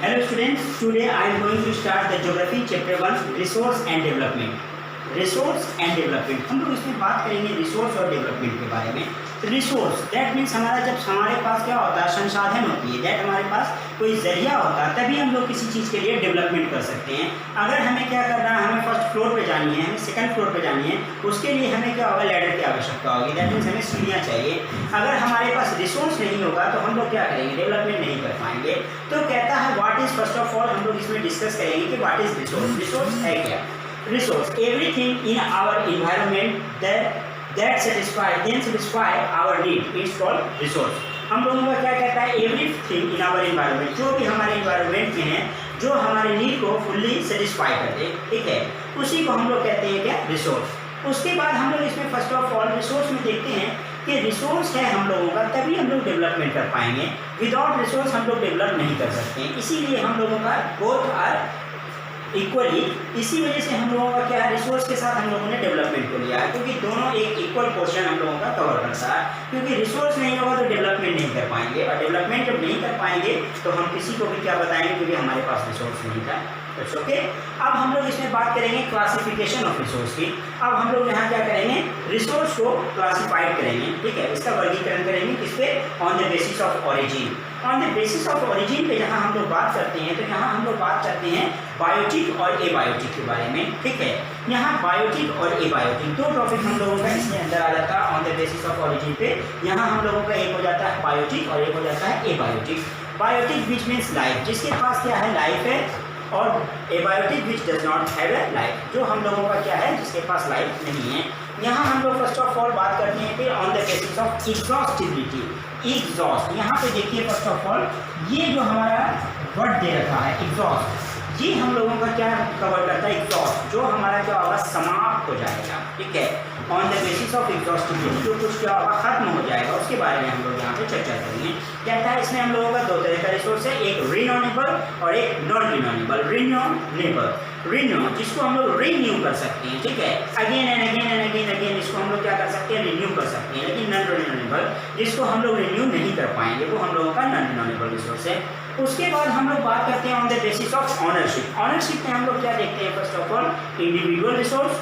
Hello students, today I am going to start the geography chapter 1 resource and development. Resource and development, हम लोग इसमें बात करेंगे resource और डेवलपमेंट के बारे में। रिसोर्स दैट मीन्स हमारा जब हमारे पास क्या होता है, संसाधन होती है, दैट हमारे पास कोई जरिया होता है, तभी हम लोग किसी चीज़ के लिए डेवलपमेंट कर सकते हैं। अगर हमें क्या करना है, हमें फर्स्ट फ्लोर पे जानी है, हमें सेकंड फ्लोर पे जानी है, उसके लिए हमें क्या होगा, लैडर की आवश्यकता होगी, दैट मीन्स हमें सीढ़ियाँ चाहिए। अगर हमारे पास रिसोर्स नहीं होगा तो हम लोग क्या करेंगे, डेवलपमेंट नहीं कर पाएंगे। तो कहता है what is, first of all हम लोग इसमें डिस्कस करेंगे कि व्हाट इज़ रिसोर्स। रिसोर्स है क्या? Resource, everything in our environment that satisfy our need, it's called resource. हम लोगों का क्या कहता है, एवरीथिंग इन आवर इन्वायरमेंट, जो भी हमारे इन्वायरमेंट में है, जो हमारे नीड को फुल्ली सेटिस्फाई करते हैं, ठीक है, उसी को हम लोग कहते हैं क्या, रिसोर्स। उसके बाद हम लोग इसमें फर्स्ट ऑफ ऑल रिसोर्स में देखते हैं कि रिसोर्स है हम लोगों का, तभी हम लोग डेवलपमेंट कर पाएंगे। विदाउट रिसोर्स हम लोग डेवलप नहीं कर सकते हैं। इसीलिए हम लोगों का बोथ आर इक्वली, इसी वजह से हम लोगों का क्या है, रिसोर्स के साथ हम लोगों ने डेवलपमेंट को लिया है, क्योंकि दोनों एक इक्वल पोर्शन हम लोगों का कवर करता है। क्योंकि रिसोर्स नहीं होगा तो डेवलपमेंट नहीं कर पाएंगे, और डेवलपमेंट जब नहीं कर पाएंगे तो हम किसी को भी क्या बताएंगे, क्योंकि हमारे पास रिसोर्स नहीं था। ओके, अब हम लोग इसमें बात करेंगे क्लासिफिकेशन ऑफ रिसोर्स की। अब हम लोग यहाँ क्या करेंगे, रिसोर्स को क्लासिफाइड करेंगे, ठीक है, इसका वर्गीकरण करेंगे किस पे, on the basis of origin. On the basis of origin पे जहाँ हम लोग बात करते हैं, तो यहाँ हम लोग बात करते हैं बायोटिक और एबायोटिक के बारे में, ठीक है। यहाँ बायोटिक और एबायोटिक दो टॉपिक हम लोगों का इसके अंदर आ जाता है on the basis of origin पे। यहाँ हम लोगों का एक हो जाता है बायोटिक और एक हो जाता है abiotic. Biotic which means life, जिसके पास क्या है, लाइफ है, और abiotic which does not have a life, जो हम लोगों का क्या है, जिसके पास लाइफ नहीं है। यहाँ हम लोग फर्स्ट ऑफ ऑल बात करते हैं फिर on the basis of exhaustibility. Exhaust, यहाँ पे देखिए फर्स्ट ऑफ ऑल ये जो हमारा वर्ड दे रखा है एग्जॉस्ट, ये हम लोगों का क्या कवर करता है, एग्जॉस्ट, जो हमारा क्या होगा, समाप्त हो जाएगा, ठीक है। On the basis of exhaustibility, जो कुछ क्या होगा, खत्म हो जाएगा, उसके बारे में हम लोग यहाँ पे चर्चा करेंगे। कहता है इसमें हम लोगों का दो तरह का रिसोर्स है, एक रिन्यूएबल और एक नॉन रिन्यूएबल। रिन्यूएबल, रिन्यू जिसको हम लोग रिन्यू कर सकते हैं, ठीक है, again and again and again again, इसको हम लोग क्या कर सकते हैं, रिन्यू कर सकते हैं। लेकिन नॉन रिन्यूएबल, जिसको हम लोग रिन्यू नहीं कर पाएंगे, वो हम लोगों का नॉन रिन्यूएबल रिसोर्स है। उसके बाद हम लोग बात करते हैं on the basis of ownership. Ownership में हम लोग क्या देखते हैं, first of all individual resource,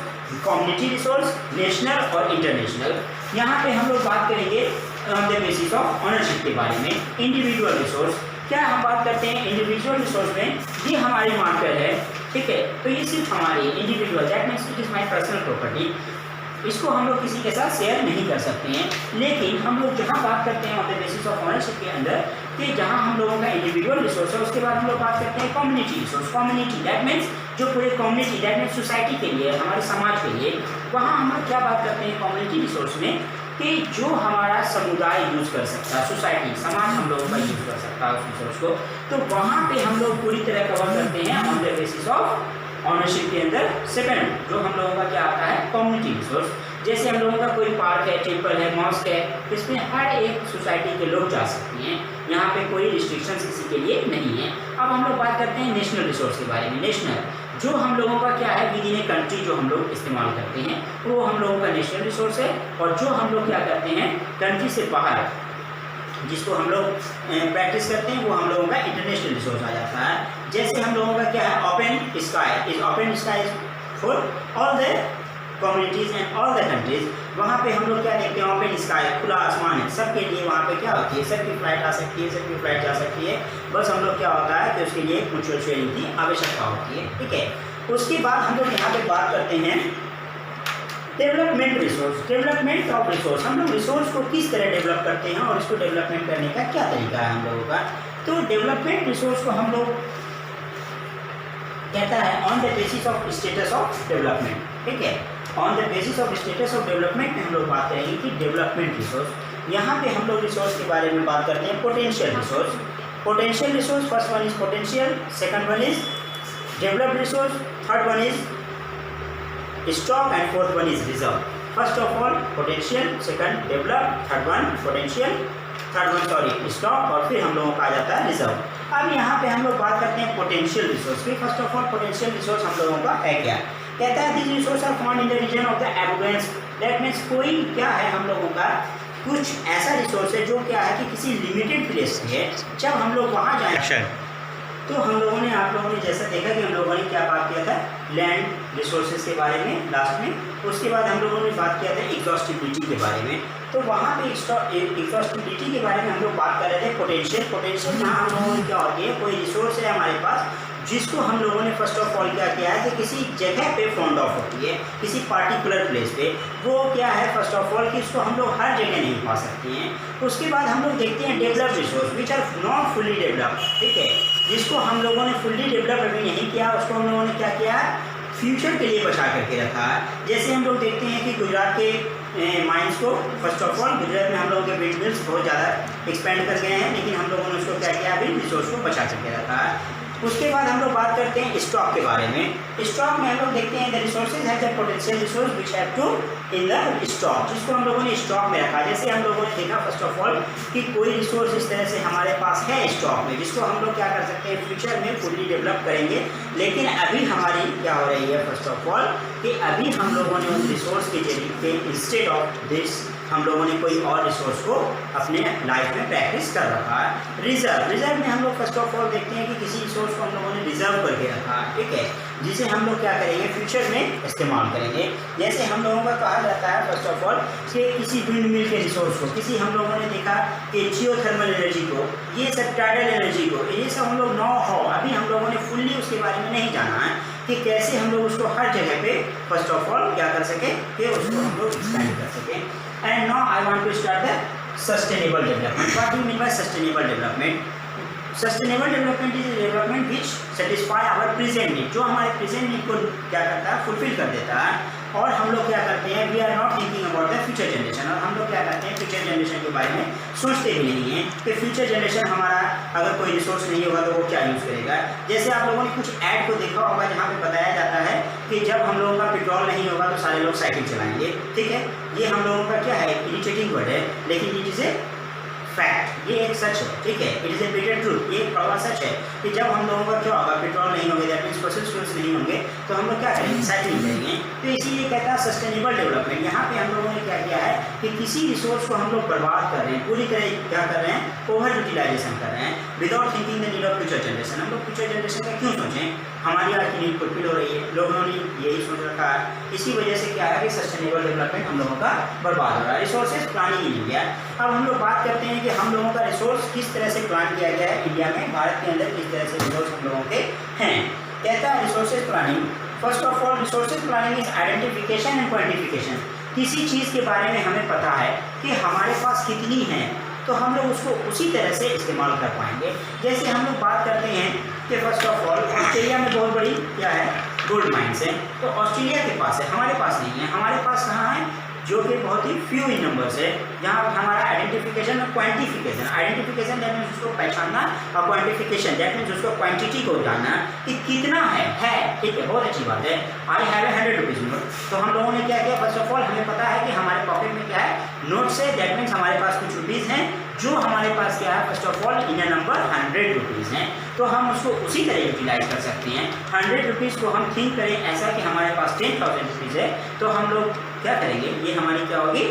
community resource, national और इंटरनेशनल। यहाँ पे हम लोग बात करेंगे on the basis of ownership के बारे में। इंडिविजुअल रिसोर्स, क्या हम बात करते हैं इंडिविजुअल रिसोर्स में, ये हमारी मार्कर है, ठीक है, तो ये सिर्फ हमारी individual, that means it is my personal property, इसको हम लोग किसी के साथ शेयर नहीं कर सकते हैं। लेकिन हम लोग जहाँ बात करते हैं on the basis of ownership के अंदर, कि जहाँ हम लोगों का इंडिविजुअल रिसोर्स है, उसके बाद हम लोग बात करते हैं community resource. Community that means जो पूरे कम्युनिटी, दैट मीन्स सोसाइटी के लिए, हमारे समाज के लिए, वहाँ हम लोग क्या बात करते हैं कम्युनिटी रिसोर्स में, कि जो हमारा समुदाय यूज़ कर सकता है, सोसाइटी, समाज हम लोगों का यूज़ कर सकता है उस रिसोर्स को, तो वहाँ पे हम लोग पूरी तरह कवर करते हैं on the basis of ownership के अंदर। सेकंड जो हम लोगों का क्या आता है, कम्युनिटी रिसोर्स। जैसे हम लोगों का कोई पार्क है, टेम्पल है, मॉस्क है, इसमें हर एक सोसाइटी के लोग जा सकते हैं, यहाँ पे कोई रिस्ट्रिक्शंस किसी के लिए नहीं है। अब हम लोग बात करते हैं नेशनल रिसोर्स के बारे में। नेशनल जो हम लोगों का क्या है, विद इन ए कंट्री जो हम लोग इस्तेमाल करते हैं, वो हम लोगों का नेशनल रिसोर्स है। और जो हम लोग क्या करते हैं कंट्री से बाहर, जिसको हम लोग प्रैक्टिस करते हैं, वो हम लोगों का इंटरनेशनल रिसोर्स आ जाता है। जैसे हम लोगों का क्या है, open sky is, open sky is for all the communities and all the countries. वहाँ पे हम लोग क्या देखते हैं, ओपन स्काई, खुला आसमान है, सबके लिए वहाँ पे क्या होती है, सबकी फ्लाइट आ सकती है, सबकी फ्लाइट जा सकती है। बस हम लोग क्या होता है कि उसके लिए म्यूचुअल शेयरिंग की आवश्यकता होती है, ठीक है। उसके बाद हम लोग यहाँ पे बात करते हैं development resource. Development of resource, हम लोग रिसोर्स को किस तरह डेवलप करते हैं और इसको डेवलपमेंट करने का क्या तरीका है हम लोगों का। तो डेवलपमेंट रिसोर्स को हम लोग कहता है on the basis of status of development, ठीक है। On the basis of status of development में हम लोग बात करेंगे कि डेवलपमेंट रिसोर्स। यहाँ पे हम लोग रिसोर्स के बारे में बात करते हैं potential resource. Potential resource, first one is potential, second one is developed resource, third one is stock and fourth one is reserve. First of all potential, second develop, third one potential, third one sorry stock, और फिर हम लोगों का आ जाता है reserve. अब यहाँ पे हम लोग बात करते हैं पोटेंशियल रिसोर्स की। First of all potential resource हम लोगों का है क्या, कहता है this resource are found in the region of the abundance. That means कोई क्या है हम लोगों का, कुछ ऐसा रिसोर्स है जो क्या है कि किसी लिमिटेड प्लेस पे है, जब हम लोग वहाँ जाए तो हम लोगों ने आप लोगों ने जैसा देखा कि हम लोगों ने क्या बात किया था लैंड रिसोर्सेज के बारे में लास्ट में, उसके बाद हम लोगों ने बात किया था एग्जॉस्टिबिलिटी के बारे में। तो वहाँ पे एग्जॉस्टिबिलिटी के बारे में हम लोग बात कर रहे थे पोटेंशियल जहाँ हम लोगों ने क्या होती है कोई रिसोर्स है हमारे पास जिसको हम लोगों ने फर्स्ट ऑफ ऑल क्या किया है कि किसी जगह पे फाउंड ऑफ होती है, किसी पार्टिकुलर प्लेस पे, वो क्या है फर्स्ट ऑफ ऑल कि इसको हम लोग हर जगह नहीं पा सकते हैं। उसके बाद हम लोग देखते हैं develop resource which are not fully develop, ठीक है, जिसको हम लोगों ने फुल्ली डेवलप अभी नहीं किया, उसको हम लोगों ने क्या किया फ्यूचर के लिए बचा करके रखा है। जैसे हम लोग देखते हैं कि गुजरात के माइंस को फर्स्ट ऑफ ऑल गुजरात में हम लोगों के विंड मिल्स बहुत ज़्यादा एक्सपेंड कर गए हैं, लेकिन हम लोगों ने उसको क्या किया अभी रिसोर्स को बचा करके रखा है। उसके बाद हम लोग बात करते हैं स्टॉक के बारे में। स्टॉक में हम लोग देखते हैं the resources has a potential resource which have to in the stock, जिसको हम लोगों ने स्टॉक में रखा। जैसे हम लोगों ने देखा फर्स्ट ऑफ ऑल कि कोई रिसोर्स इस तरह से हमारे पास है स्टॉक में जिसको हम लोग क्या कर सकते हैं फ्यूचर में फुल्ली डेवलप करेंगे, लेकिन अभी हमारी क्या हो रही है फर्स्ट ऑफ ऑल कि अभी हम लोगों ने उस रिसोर्स के जरिए इंस्टेड ऑफ दिस हम लोगों ने कोई और रिसोर्स को अपने लाइफ में प्रैक्टिस कर रखा है। रिजर्व में हम लोग फर्स्ट ऑफ ऑल देखते हैं कि किसी रिसोर्स को हम लोगों ने रिजर्व करके रखा है, ठीक है, जिसे हम लोग क्या करेंगे फ्यूचर में इस्तेमाल करेंगे। जैसे हम लोगों का कहा जाता है फर्स्ट ऑफ ऑल कि किसी विंड मिल के रिसोर्स को, किसी हम लोगों ने देखा कि जियोथर्मल एनर्जी को, ये सब टाइडल एनर्जी को, ये सब हम लोग नो हो अभी हम लोगों ने फुल्ली उसके बारे में नहीं जाना है कि कैसे हम लोग उसको हर जगह पे फर्स्ट ऑफ ऑल क्या कर सके कि उसको हम लोग एक्सपेंड कर सकें। And now I want to start the sustainable development. What do you mean by sustainable development? Sustainable development is a development which satisfy our present need, जो हमारे present need को क्या करता है फुलफिल कर देता है। और हम लोग क्या करते हैं we are not thinking about the future generation, और हम लोग क्या करते हैं फ्यूचर जनरेशन के बारे में सोचते भी नहीं हैं कि फ्यूचर जनरेशन हमारा अगर कोई रिसोर्स नहीं होगा तो वो क्या यूज़ करेगा। जैसे आप लोगों ने कुछ ऐड को देखा होगा जहाँ पे बताया जाता है कि जब हम लोगों का पेट्रोल नहीं होगा तो सारे लोग साइकिल चलाएंगे, ठीक है, ये हम लोगों का क्या है इरिटेटिंग वर्ड है, लेकिन इट इज़ ए फैक्ट, ये एक सच है, ठीक है, it is a bitter truth, ये एक कड़वा सच है कि जब हम लोगों का क्या होगा पेट्रोल नहीं होंगे दैट मीन्स फॉसिल फ्यूल्स नहीं होंगे तो हम लोग क्या करेंगे साइकिलिंग करेंगे। तो इसीलिए कहता है सस्टेनेबल डेवलपमेंट। यहाँ पे हम लोगों ने क्या किया है कि किसी रिसोर्स को हम लोग बर्बाद कर रहे हैं, पूरी तरह क्या कर रहे हैं ओवर यूटिलाइजेशन कर रहे हैं without thinking the need of future generation. हम लोग फ्यूचर जनरेशन का क्यों सोचें, हमारी आज की नीड फुलफिल हो रही है, लोगों ने यही सोच रखा है, इसी वजह से क्या है कि सस्टेनेबल डेवलपमेंट हम लोगों का बर्बाद हो रहा है। रिसोर्सेज प्लानिंग इन इंडिया, अब हम लोग बात करते हैं कि हम लोगों का रिसोर्स किस तरह से प्लान किया गया है इंडिया में, भारत के अंदर किस तरह से रिसोर्स हम लोगों के हैं। कहता है resources planning, first of all resources planning is identification and quantification. किसी चीज़ के बारे में हमें पता है कि हमारे पास कितनी है तो हम लोग उसको उसी तरह से इस्तेमाल कर पाएंगे। जैसे हम लोग बात करते हैं कि फर्स्ट ऑफ ऑल ऑस्ट्रेलिया में बहुत बड़ी क्या है गोल्ड माइंस है, तो ऑस्ट्रेलिया के पास है, हमारे पास नहीं है। हमारे पास कहाँ है जो कि बहुत ही फ्यू इन नंबर्स है, जहाँ हमारा आइडेंटिफिकेशन और क्वांटिफिकेशन, आइडेंटिफिकेशन दैट मीन्स उसको पहचानना और क्वांटिफिकेशन दैट मीन्स उसको क्वांटिटी को जानना कि कितना है, ठीक है, बहुत अच्छी बात है। आई हैव 100 रुपीज़ नोट, तो हम लोगों ने क्या किया फर्स्ट ऑफ ऑल हमें पता है कि हमारे पॉकेट में क्या है नोट से, दैट मीन्स हमारे पास कुछ रुपीज़ हैं जो हमारे पास क्या है first of all in a number 100 rupees हैं, तो हम उसको उसी तरह यूटिलाइज कर सकते हैं। 100 रुपीज़ को हम थिंक करें ऐसा कि हमारे पास 10,000 रुपीज़ है, तो हम लोग क्या करेंगे, ये हमारी क्या होगी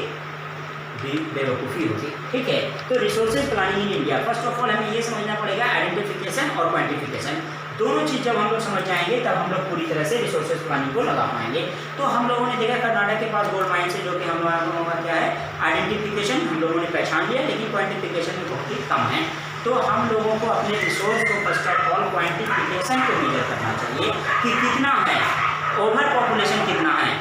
बेवकूफ़ी होगी, ठीक है। तो resources planning in India, first of all हमें ये समझना पड़ेगा आइडेंटिफिकेशन और क्वांटिफिकेशन, दोनों चीज़ जब हम लोग समझ जाएंगे तब हम लोग पूरी तरह से रिसोर्सेज प्लानिंग को लगा पाएंगे। तो हम लोगों ने देखा कर्नाटक के पास गोल्ड माइंस है जो कि हम लोगों का क्या है आइडेंटिफिकेशन हम लोगों ने पहचान लिया, लेकिन क्वांटिफिकेशन में बहुत ही कम है। तो हम लोगों को अपने रिसोर्स को फर्स्ट ऑफ ऑल क्वांटिफिकेशन को मेजर करना चाहिए कि कितना है, ओवर पॉपुलेशन कितना है,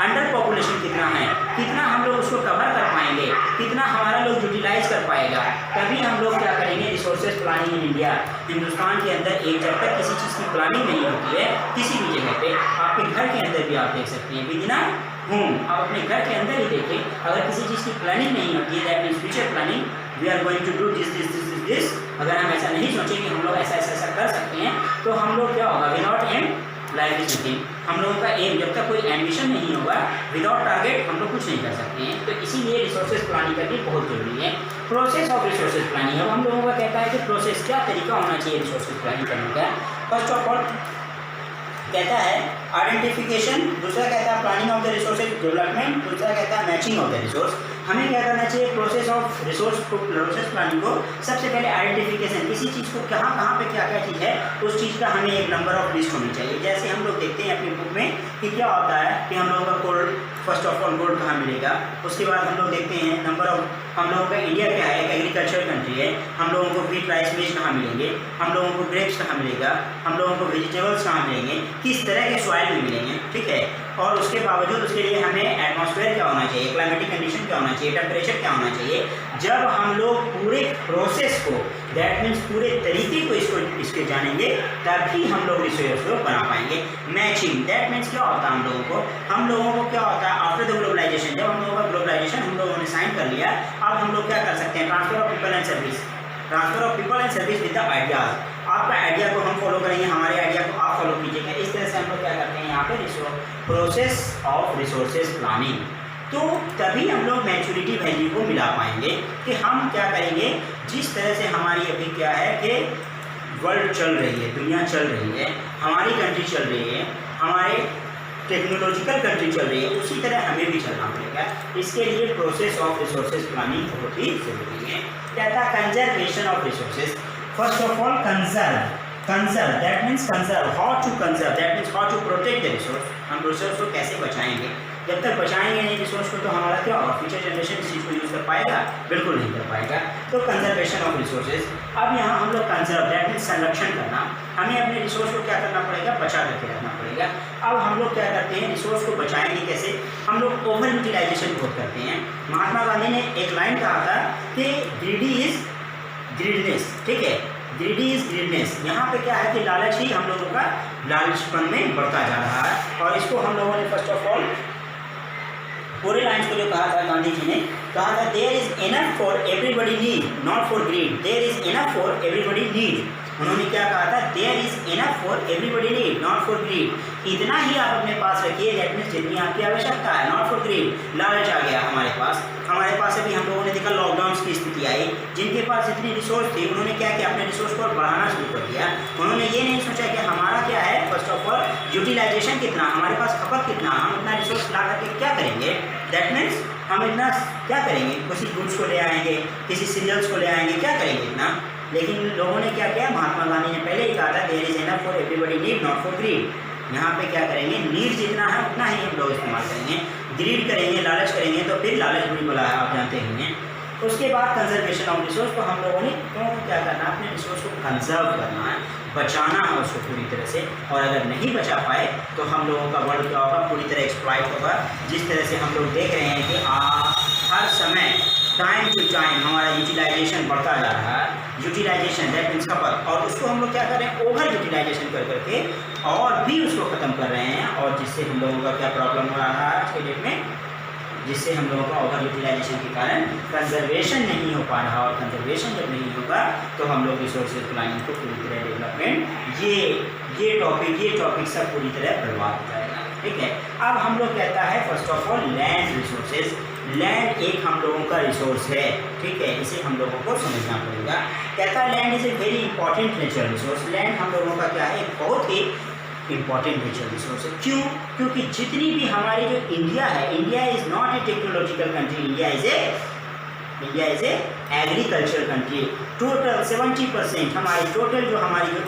अंडर पॉपुलेशन कितना है, कितना हम लोग उसको कवर कर पाएंगे, कितना हमारा लोग यूटिलाइज कर पाएगा, तभी हम लोग क्या करेंगे resources planning in India. Hindustan के अंदर एक जब तक किसी चीज़ की प्लानिंग नहीं होती है किसी भी जगह पे, आपके घर के अंदर भी आप देख सकते हैं बिना आप अपने घर के अंदर ही देखें, अगर किसी चीज़ की प्लानिंग नहीं होती है that means future planning we are going to do this, अगर हम ऐसा नहीं सोचें कि हम लोग ऐसा ऐसा कर सकते हैं तो हम लोग क्या होगा without them life is nothing. हम लोगों का एम जब तक कोई एम्बिशन नहीं होगा विदाउट टारगेट हम लोग कुछ नहीं कर सकते हैं। तो इसीलिए रिसोर्सेज प्लानिंग करनी बहुत जरूरी है। प्रोसेस ऑफ रिसोर्सेज प्लानिंग, अब हम लोगों का कहता है कि प्रोसेस क्या तरीका होना चाहिए रिसोर्सेज प्लानिंग करने का। फर्स्ट ऑफ ऑल कहता है आइडेंटिफिकेशन, दूसरा कहता है planning of the resources development, दूसरा कहता है मैचिंग ऑफ द रिसोर्स। हमें क्या करना चाहिए प्रोसेस ऑफ रिसोर्स प्लानिंग को, सबसे पहले आइडेंटिफिकेशन, किसी चीज़ को कहाँ पे क्या क्या चीज़ है चीज़ का हमें एक नंबर ऑफ लिस्ट होनी चाहिए। जैसे हम लोग देखते हैं अपनी बुक में कि क्या होता है कि हम लोगों का gold, first of all gold कहाँ मिलेगा, उसके बाद हम लोग देखते हैं नंबर ऑफ, हम लोगों का इंडिया क्या है, एक एग्रीकल्चर कंट्री है, हम लोगों को व्हीट, राइस, मेज कहाँ मिलेंगे, हम लोगों को ग्रेप्स कहाँ मिलेगा, हम लोगों को वेजिटेबल्स कहाँ मिलेंगे, किस तरह के सॉइल में मिलेंगे, ठीक है। और उसके बावजूद उसके लिए हमें एटमॉस्फेयर क्या होना चाहिए, क्लाइमेटिक कंडीशन क्या होना चाहिए, टेम्परेचर क्या होना चाहिए। जब हम लोग पूरे प्रोसेस को, दैट मीन्स पूरे तरीके को इसके जानेंगे, तभी हम लोग रिसोर्स को बना पाएंगे। मैचिंग, दैट मीन्स क्या होता है हम लोगों को क्या होता है आफ्टर द ग्लोबलाइजेशन, जब हम लोगों का ग्लोबलाइजेशन हम लोगों ने साइन कर लिया, अब हम लोग क्या कर सकते हैं, transfer of people and service, transfer of people and service with the ideas. आपका आइडिया को हम फॉलो करेंगे, हमारे आइडिया को आप फॉलो कीजिएगा। इस तरह से हम लोग क्या करते हैं यहाँ पे प्रोसेस ऑफ रिसोर्सेज प्लानिंग। तो तभी हम लोग मैच्योरिटी वैल्यू को मिला पाएंगे कि हम क्या करेंगे, जिस तरह से हमारी अभी क्या है कि वर्ल्ड चल रही है, दुनिया चल रही है, हमारी कंट्री चल रही है, हमारे टेक्नोलॉजिकल कंट्री चल रही है, उसी तरह हमें भी चलना पड़ेगा। इसके लिए प्रोसेस ऑफ रिसोर्सेज प्लानिंग बहुत ही जरूरी है। क्या था, conservation of resources. First of all conserve, that means conserve, how to conserve, that means how to protect the resource. हम रिसोर्स को कैसे बचाएंगे, जब तक बचाएंगे नहीं रिसोर्स को तो हमारा क्या होगा, फ्यूचर जनरेशन इस चीज़ को यूज़ कर पाएगा, बिल्कुल नहीं कर पाएगा। तो कंजर्वेशन ऑफ रिसोर्सेज। अब यहाँ हम लोग कंजर्व, दैट मीन्स संरक्षण करना, हमें अपने रिसोर्स को क्या करना पड़ेगा, बचा करके रखना पड़ेगा। अब हम लोग क्या करते हैं, रिसोर्स को बचाएंगे कैसे, हम लोग ओवर यूटिलाइजेशन बहुत करते हैं। महात्मा गांधी ने एक लाइन कहा था कि ग्रीडी इज ग्रीडनेस, ठीक है, ग्रीडी इज ग्रीडनेस। यहाँ पे क्या है कि लालच ही हम लोगों का लालचपन में बढ़ता जा रहा है। और इसको हम लोगों ने फर्स्ट ऑफ ऑल पूरे लाइन्स को जो कहा था, गांधी जी ने कहा था, there is enough for everybody need, not for greed, there is enough for everybody need. उन्होंने क्या कहा था, there is enough for everybody need, not for greed. इतना ही आप अपने पास रखिए, दैट मीन्स जितनी आपकी आवश्यकता है, नॉट फॉर ग्रीड। लालच आ गया हमारे पास अभी हम लोगों ने देखा लॉकडाउन की स्थिति आई, जिनके पास जितनी रिसोर्स थी उन्होंने क्या किया, अपने रिसोर्स को बढ़ाना शुरू कर दिया। उन्होंने ये नहीं सोचा कि हमारा क्या है, फर्स्ट ऑफ ऑल यूटिलाइजेशन कितना, हमारे पास खपत कितना, हम इतना रिसोर्स ला करके क्या करेंगे, दैट मीन्स हम इतना क्या करेंगे, किसी गुड्स को ले आएंगे, किसी सीरियल्स को ले आएंगे, क्या करेंगे इतना। लेकिन लोगों ने क्या किया, महात्मा गांधी ने पहले ही कहा था, there is enough for everybody need, not for greed. यहाँ पे क्या करेंगे, नीड जितना है उतना ही हम लोग इस्तेमाल करेंगे, ग्रीड करेंगे, लालच करेंगे तो फिर लालच बुरी बला है, आप जानते ही हैं। उसके बाद कंजर्वेशन ऑफ रिसोर्स को हम लोगों ने क्या करना है, अपने रिसोर्स को कंजर्व करना है, बचाना है उसको पूरी तरह से। और अगर नहीं बचा पाए तो हम लोगों का वर्ल्ड क्या होगा, पूरी तरह एक्सप्लॉइट होगा। जिस तरह से हम लोग देख रहे हैं कि हर समय टाइम टू टाइम हमारा यूटिलाइजेशन बढ़ता जा रहा है, यूटिलाइजेशन दैट मीन्स खपत, और उसको हम लोग क्या कर रहे हैं, ओवर यूटिलाइजेशन कर करके और भी उसको ख़त्म कर रहे हैं। और जिससे हम लोगों का क्या प्रॉब्लम हो रहा है आज के डेट में, जिससे हम लोगों का ओवर यूटिलाइजेशन के कारण कंजर्वेशन नहीं हो पा रहा। और कंजर्वेशन जब नहीं होगा तो हम लोग रिसोर्सेज प्लानिंग को पूरी तरह डेवलपमेंट, ये टॉपिक सब पूरी तरह बर्बाद हो जाएगा, ठीक है। अब हम लोग कहता है first of all land resources. Land एक हम लोगों का रिसोर्स है, ठीक है, इसे हम लोगों को समझना पड़ेगा। कहता है land is a very important natural resource. Land हम लोगों का क्या है, एक बहुत ही इंपॉर्टेंट नेचुरल रिसोर्स है। क्यों, क्योंकि जितनी भी हमारी जो इंडिया है, India is not a technological country, India is a agriculture country. Total 70% हमारी जो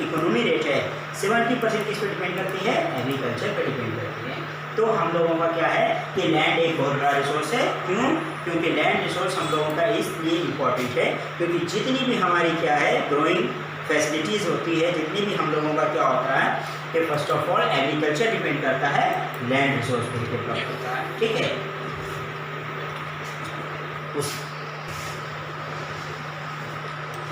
इकोनॉमी रेट है 70% किस पर डिपेंड करती है, एग्रीकल्चर पर डिपेंड करती है। तो हम लोगों का क्या है कि लैंड एक बहुत बड़ा रिसोर्स है। क्यों, क्योंकि लैंड रिसोर्स हम लोगों का इसलिए इम्पॉर्टेंट है क्योंकि जितनी भी हमारी क्या है ग्रोइंग फैसिलिटीज़ होती है, जितनी भी हम लोगों का क्या होता है कि first of all agriculture depend करता है लैंड रिसोर्स पर डेवलप होता है, ठीक है।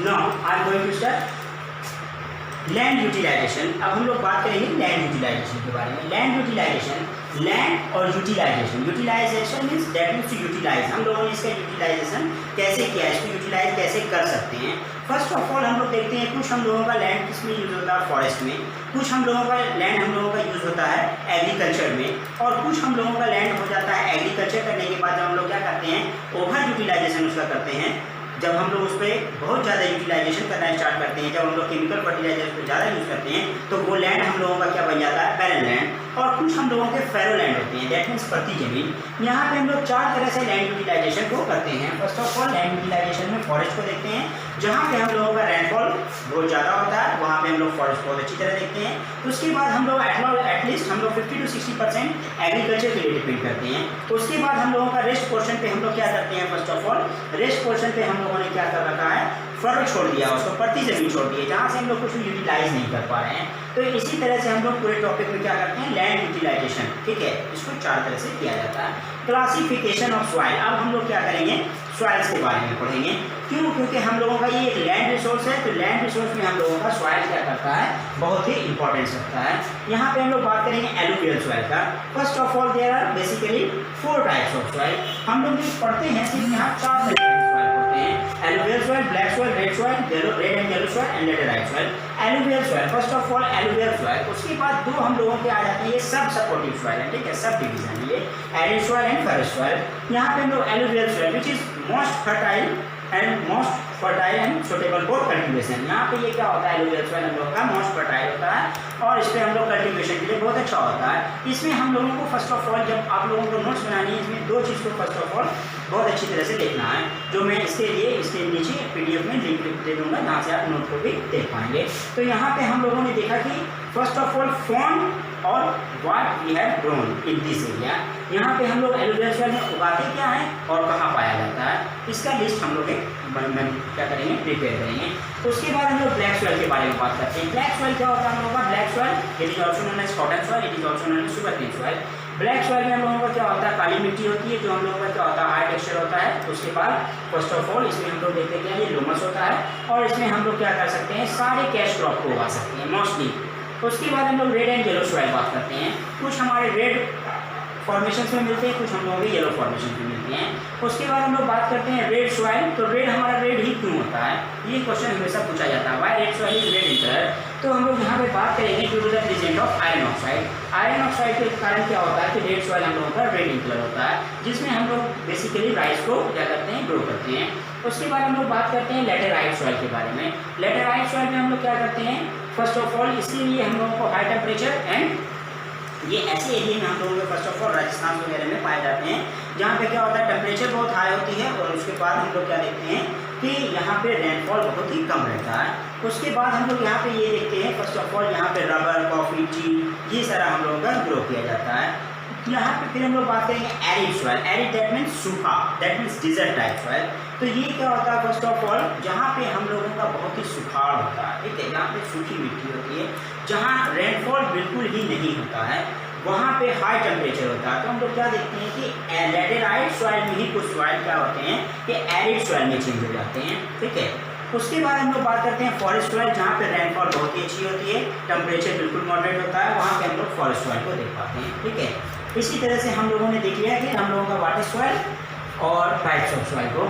Now I am going to start land utilisation. अब हम लोग बात करेंगे लैंड यूटिलाइजेशन के बारे में। लैंड यूटिलाइजेशन, लैंड और utilisation, utilisation means that means to utilise. हम लोगों ने इसका यूटिलाइजेशन कैसे किया, इसको यूटिलाइज कैसे कर सकते हैं। फर्स्ट ऑफ ऑल हम लोग देखते हैं कुछ हम लोगों का लैंड किस में यूज़ होता है, फॉरेस्ट में। कुछ हम लोगों का लैंड हम लोगों का यूज़ होता है एग्रीकल्चर में, और कुछ हम लोगों का लैंड हो जाता है एग्रीकल्चर करने के बाद जब हम लोग क्या करते हैं, ओवर यूटिलाइजेशन उसका करते हैं, जब हम लोग उस पर बहुत ज़्यादा यूटिलाइजेशन करना स्टार्ट करते हैं, जब हम लोग केमिकल फर्टिलाइजर पर ज़्यादा यूज़ करते हैं, तो वो लैंड हम लोगों का क्या बन जाता है, बैरन लैंड। और कुछ हम लोगों के फेरो लैंड होते हैं, दैट मीन्स प्रति जमीन। यहाँ पे हम लोग 4 तरह से लैंड यूटिलाइजेशन को करते हैं। First of all land utilisation में फॉरेस्ट को देखते हैं, जहाँ पे हम लोगों का रेनफॉल बहुत ज़्यादा होता है, वहाँ पे हम लोग फॉरेस्ट बहुत अच्छी तरह देखते हैं। उसके बाद हम लोग एटलीस्ट हम लोग 50 to 60% एग्रीकल्चर के लिए डिपेंड करते हैं। उसके बाद हम लोगों का रेस्ट पोर्शन पे हम लोग क्या करते हैं, first of all rest portion पे हम लोगों ने क्या कर रखा है, फर्क छोड़ दिया, उसको प्रति जमीन छोड़ दिए, जहाँ से हम लोग कुछ भी यूटिलाइज नहीं कर पा रहे हैं। तो इसी तरह से हम लोग पूरे टॉपिक में क्या करते हैं, लैंड यूटिलाइजेशन, ठीक है, इसको 4 तरह से किया जाता है। क्लासिफिकेशन ऑफ सॉइल, अब हम लोग क्या करेंगे, सॉइल्स के बारे में पढ़ेंगे। क्यों? क्योंकि हम लोगों का ये एक लैंड रिसोर्स है, तो लैंड रिसोर्स में हम लोगों का सॉइल क्या करता है, बहुत ही इंपॉर्टेंस रखता है। यहाँ पे हम लोग बात करेंगे एलुवियल सॉइल का। First of all there are basically 4 types of soil. हम लोग जो पढ़ते हैं सिर्फ यहाँ 4 तरह के सॉइल होते हैं, alluvial soil, black soil, red soil, red and yellow soil and laterite soil. Alluvial soil, first of all alluvial soil, उसके बाद 2 हम लोगों के आ जाते हैं, ये सब सपोर्टिव सॉइल है, ठीक है, सब डिवीजन, ये arid soil and ferrous soil. यहाँ पे हम लोग alluvial soil which is most fertile and suitable for cultivation. यहाँ पे ये क्या होता है, एलुवियल सॉइल हम लोग का मोस्ट फर्टाइल होता है और इस पर हम लोग कल्टीवेशन के लिए बहुत अच्छा होता है। इसमें हम लोगों को फर्स्ट ऑफ ऑल, जब आप लोगों को नोट्स बनानी है, इसमें 2 चीज़ को फर्स्ट ऑफ ऑल बहुत अच्छी तरह से देखना है, जो मैं इसके लिए इसके नीचे PDF में लिंक दे दूँगा, जहाँ से आप नोट को भी देख पाएंगे। तो यहाँ पे हम लोगों ने देखा कि फर्स्ट ऑफ ऑल फॉर्म और what we have grown in this area. यहाँ पे हम लोग एलुवियल सॉइल में उगाते क्या है और कहाँ पाया जाता है, इसका लिस्ट हम लोग क्या करेंगे, प्रिपेयर करेंगे। उसके बाद हम लोग ब्लैक सॉइल के बारे में बात करते हैं। ब्लैक सॉइल क्या होता है हम लोगों का, black soil it is also known as cotton soil, it is also known as sugar cane soil. Black soil में हम लोगों का क्या होता है, काली मिट्टी होती है, जो हम लोगों का क्या होता है, हाई टेक्सचर होता है। उसके बाद फर्स्ट ऑफ ऑल इसमें हम लोग देखते हैं ये लोमस होता है, और इसमें हम लोग क्या कर सकते हैं, सारे कैश क्रॉप को उगा सकते हैं मोस्टली। उसके बाद हम लोग रेड एंड येलो सॉइल बात करते हैं। कुछ हमारे रेड फॉर्मेशन में मिलते हैं, कुछ हम लोगों के येलो फॉर्मेशन में मिलते हैं। उसके बाद हम लोग बात करते हैं रेड सॉइल। तो रेड हमारा रेड ही क्यों होता है, ये क्वेश्चन हमेशा पूछा जाता है, why red soil is red in colour. तो हम लोग यहाँ पे बात करेंगे due to the presence of iron oxide. Iron oxide के कारण क्या होता है कि रेड सॉइल हम लोगों का रेड इन कलर होता है, जिसमें हम लोग बेसिकली राइस को क्या करते हैं, ग्रो करते हैं। उसके बाद हम लोग बात करते हैं लेटेराइट सॉइल के बारे में। लेटेराइट सॉइल में हम लोग क्या करते हैं, फर्स्ट ऑफ ऑल इसके लिए हम लोगों को हाई टेम्परेचर एंड ये ऐसे एरिया में हम लोगों के फर्स्ट ऑफ ऑल राजस्थान वगैरह में पाए जाते हैं, जहाँ पे क्या होता है, टेम्परेचर बहुत हाई होती है, और उसके बाद हम लोग क्या देखते हैं कि यहाँ पे रेनफॉल बहुत ही कम रहता है। उसके बाद हम लोग यहाँ पे ये देखते हैं, फर्स्ट ऑफ ऑल यहाँ पे रबर, कॉफ़ी, टी, ये सारा हम लोगों का ग्रो किया जाता है। यहाँ पे फिर हम लोग बात करेंगे arid soil. Arid that means सूखा, that means desert type soil. तो ये क्या होता है, फर्स्ट ऑफ ऑल जहाँ पे हम लोगों का बहुत ही सुखाड़ होता है, ठीक है, जहाँ पे सूखी मिट्टी होती है, जहाँ रेनफॉल बिल्कुल ही नहीं होता है, वहाँ पे हाई टेम्परेचर होता है। तो हम लोग क्या देखते हैं कि लेटेराइट सॉइल में ही कुछ सॉइल क्या होते हैं कि एरिड सॉइल में चेंज हो जाते हैं, ठीक है। उसके बाद हम लोग बात करते हैं फॉरेस्ट सॉइल, जहाँ पे रेनफॉल बहुत ही अच्छी होती है, टेम्परेचर बिल्कुल मॉडरेट होता है, वहाँ पे हम लोग फॉरेस्ट सॉइल को देख पाते हैं, ठीक है। इसी तरह से हम लोगों ने देख लिया कि हम लोगों का वाटर सॉइल और टाइप्स ऑफ सॉइल को।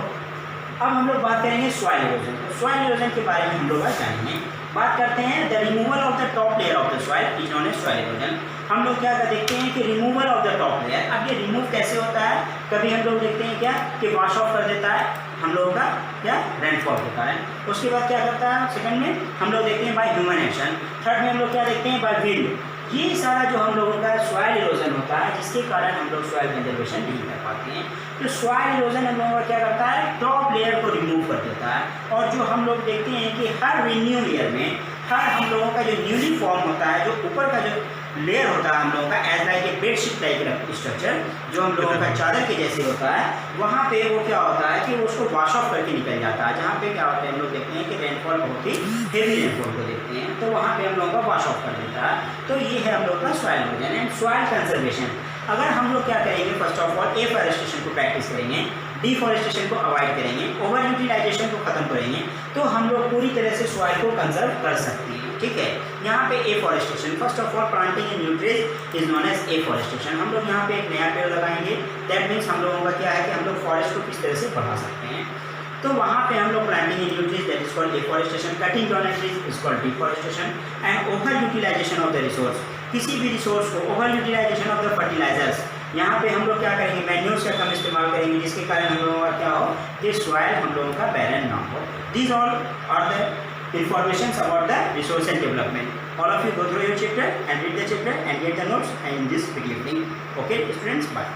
अब हम लोग बात करेंगे सॉइल इरोजन। तो सॉइल इरोजन के बारे में हम लोग आज जानेंगे। बात करते हैं the removal of the top layer of the soil is known as soil erosion. हम लोग क्या देखते हैं कि removal of the top layer. अब ये रिमूव कैसे होता है, कभी हम लोग देखते हैं क्या कि वॉश ऑफ कर देता है हम लोगों का क्या रेनफॉल के कारण। उसके बाद क्या करता है, सेकंड में हम लोग देखते हैं बाय ह्यूमन एक्शन। थर्ड में हम लोग क्या देखते हैं बाय विंड। ये सारा जो हम लोगों का सॉइल इरोजन होता है, जिसके कारण हम लोग सॉइल कंजर्वेशन नहीं कर पाते हैं। तो सॉइल इरोजन हम लोगों का क्या करता है, टॉप लेयर को रिमूव कर देता है। और जो हम लोग देखते हैं कि हर रिन्यू ईयर में हर हम लोगों का जो न्यूली फॉर्म होता है, जो ऊपर का जो लेयर होता है हम लोगों का as like a bedsheet type structure, जो हम लोगों का चादर के जैसे होता है, वहाँ पे वो क्या होता है कि उसको वॉश ऑफ करके निकल जाता है। जहाँ पे क्या होता है हम लोग देखते हैं कि रेनफॉल बहुत ही हेवी रेनफॉल को देखते हैं, तो वहाँ पे हम लोगों का वॉश ऑफ कर देता है। तो ये है हम लोग का soil erosion and soil conservation. अगर हम लोग क्या करेंगे, फर्स्ट ऑफ ऑल एफॉरेस्टेशन को प्रैक्टिस करेंगे, डिफॉरेस्टेशन को अवॉइड करेंगे, ओवर यूटिलाइजेशन को खत्म करेंगे, तो हम लोग पूरी तरह से सॉइल को कंजर्व कर सकते हैं, ठीक है। यहाँ पे afforestation, first of all planting in new trees is known as afforestation. हम लोग यहाँ पे एक नया पेड़ लगाएंगे, दैट मीन्स हम लोगों का क्या है कि हम लोग फॉरेस्ट को किस तरह से बढ़ा सकते हैं। तो वहाँ पे हम लोग planting in new trees that is called afforestation, cutting down trees is called deforestation and over utilisation of the resource. किसी भी रिसोर्स को over utilisation of the fertilisers यहाँ पे हम लोग क्या करेंगे, मैन्योर्स का कम इस्तेमाल करेंगे, जिसके कारण हम लोगों का क्या हो कि सॉइल हम लोगों का बैरन ना हो। These all are the information about the resource and development. All of you go through your chapter and read the chapter and get the notes and in this video link. Okay students, bye.